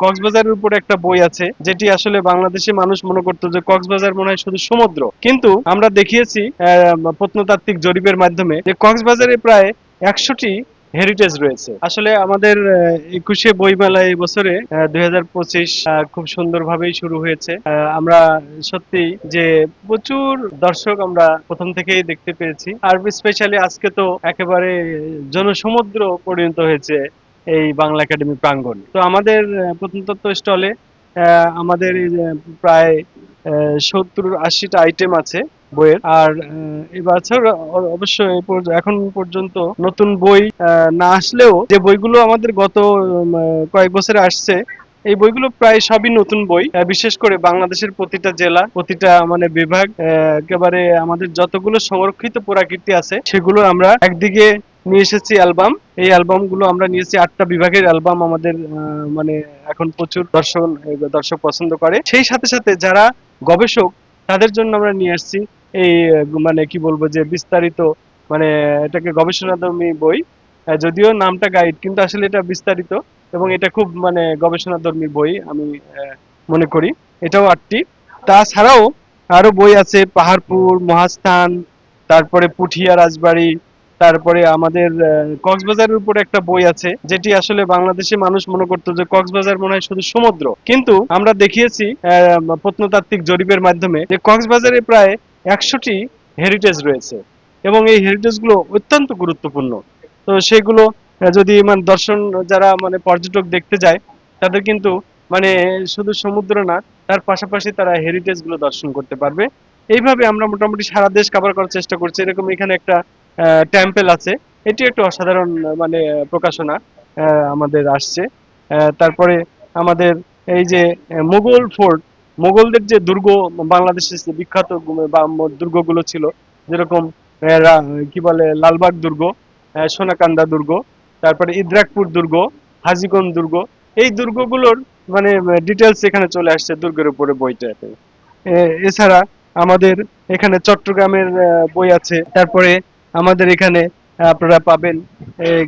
কক্সবাজারের উপর একটা বই আছে, যেটি আসলে বাংলাদেশি মানুষ মনে করতো যে কক্সবাজার মনে হয় শুধু সমুদ্র, কিন্তু আমরা দেখিয়েছি প্রত্নতাত্ত্বিক জরিপের মাধ্যমে যে কক্সবাজারে প্রায় 100টি হেরিটেজ রয়েছে। আসলে আমাদের 21শে বইমেলা এই বছরে 2025 খুব সুন্দরভাবেই শুরু হয়েছে। আমরা সত্যি যে প্রচুর দর্শক আমরা প্রথম থেকেই দেখতে পেয়েছি, আর স্পেশালি আজকে তো একেবারে জনসমুদ্র পরিণত হয়েছে এই বাংলা একাডেমি প্রাঙ্গণ। তো আমাদের প্রত্নতত্ত্ব স্টলে আমাদের এই যে প্রায় 70-80টা আইটেম আছে বইয়ের। আর এবছর অবশ্য এখন পর্যন্ত নতুন বই না আসলেও যে বইগুলো আমাদের গত কয়েক বছরে আসছে, এই বইগুলো প্রায় সবই নতুন বই। বিশেষ করে বাংলাদেশের প্রতিটা জেলা, প্রতিটা মানে বিভাগ, একেবারে আমাদের যতগুলো সংরক্ষিত পুরাকীর্তি আছে সেগুলো আমরা একদিকে নিয়ে এসেছি অ্যালবাম। এই অ্যালবাম গুলো আমরা নিয়েছি 8টা বিভাগের অ্যালবাম। আমাদের মানে এখন প্রচুর দর্শক পছন্দ করে। সেই সাথে সাথে যারা গবেষক তাদের জন্য আমরা নিয়ে আসছি এই মানে কি বলবো যে বিস্তারিত, মানে এটাকে গবেষণাধর্মী বই। যদিও নামটা গাইড, কিন্তু আসলে এটা বিস্তারিত এবং এটা খুব মানে গবেষণাধর্মী বই আমি মনে করি। এটাও 8টি। তাছাড়াও আরো বই আছে পাহাড়পুর, মহাস্থান, তারপরে পুঠিয়া রাজবাড়ি, তারপরে আমাদের কক্সবাজারের উপর একটা বই আছে, যেটি আসলে বাংলাদেশি মানুষ মনে করতো যে কক্সবাজার মনে হয় শুধু সমুদ্র, কিন্তু আমরা দেখিয়েছি প্রত্নতাত্ত্বিক জরিপের মাধ্যমে যে কক্সবাজারে প্রায় 100টি হেরিটেজ রয়েছে এবং এই হেরিটেজ গুলো অত্যন্ত গুরুত্বপূর্ণ। তো সেগুলো যদি মানে দর্শন যারা মানে পর্যটক দেখতে যায়, তাদের কিন্তু মানে শুধু সমুদ্র না, তার পাশাপাশি তারা হেরিটেজ গুলো দর্শন করতে পারবে। এইভাবে আমরা মোটামুটি সারা দেশ কভার করার চেষ্টা করছি। এরকম এখানে একটা টেম্পল আছে, এটি একটা অসাধারণ মানে প্রকাশনা আমাদের আসছে। তারপরে আমাদের এই যে মুঘল ফোর্ট, মুঘলদের যে দুর্গ, বাংলাদেশের যে বিখ্যাত দুর্গগুলো ছিল, যেরকম কি বলে লালবাগ দুর্গ, সোনাকান্দা দুর্গ, তারপরে ইদ্রাকপুর দুর্গ, হাজীগঞ্জ দুর্গ, এই দুর্গগুলোর মানে ডিটেলস এখানে চলে আসছে দুর্গের উপরে বইটাতে। এছাড়া আমাদের এখানে চট্টগ্রামের বই আছে। তারপরে আমাদের এখানে আপনারা পাবেন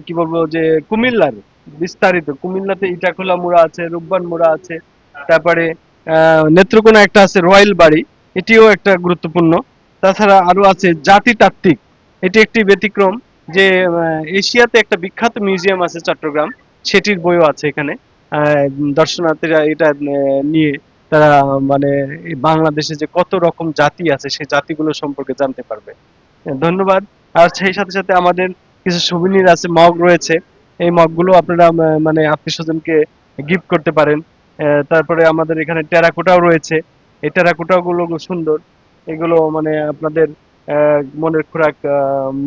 কি বলবো যে কুমিল্লার বিস্তারিত, কুমিল্লাতে ইটাখোলা মুড়া আছে, রূপবান মুড়া আছে, তারপরে নেত্রকোনা একটা আছে রয়্যাল বাড়ি, এটিও একটা গুরুত্বপূর্ণ। তাছাড়া আরো আছে জাতিতাত্ত্বিক, এটি একটি ব্যতিক্রম যে এশিয়াতে একটা বিখ্যাত মিউজিয়াম আছে চট্টগ্রাম, সেটির বইও আছে এখানে। দর্শনার্থীরা এটা নিয়ে তারা মানে এই বাংলাদেশে যে কত রকম জাতি আছে সেই জাতিগুলো সম্পর্কে জানতে পারবে। ধন্যবাদ। আর সেই সাথে সাথে আমাদের কিছু সুবিনির আছে, মগ রয়েছে। এই মগগুলো আপনারা মানে আত্মীয় স্বজনকে গিফট করতে পারেন। তারপরে আমাদের এখানে টেরাকোটাও রয়েছে। এই টেরাকোটা গুলো খুব সুন্দর, এগুলো মানে আপনাদের মনের খোরাক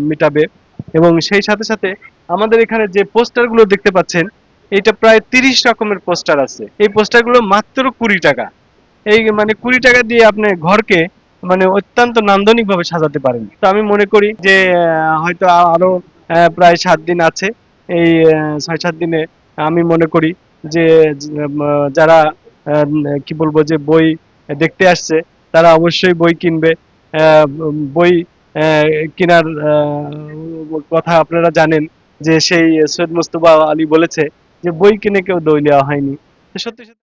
মিটাবে। এবং সেই সাথে সাথে আমাদের এখানে যে পোস্টার গুলো দেখতে পাচ্ছেন, এটা প্রায় 30 রকমের পোস্টার আছে। এই পোস্টার গুলো মাত্র 20 টাকা। এই মানে 20 টাকা দিয়ে আপনি ঘরকে মানে অত্যন্ত নান্দনিক ভাবে সাজাতে পারেন। তো আমি মনে করি যে হয়তো আরো প্রায় 7 দিন আছে। এই 6-7 দিনে আমি মনে করি যে যারা কি বলবো যে বই দেখতে আসছে, তারা অবশ্যই বই কিনবে। বই আহ, কেনার কথা আপনারা জানেন যে সেই সৈয়দ মুজতবা আলী বলেছে যে বই কিনে কেউ দই নেওয়া হয়নি। তো সত্যি সত্যি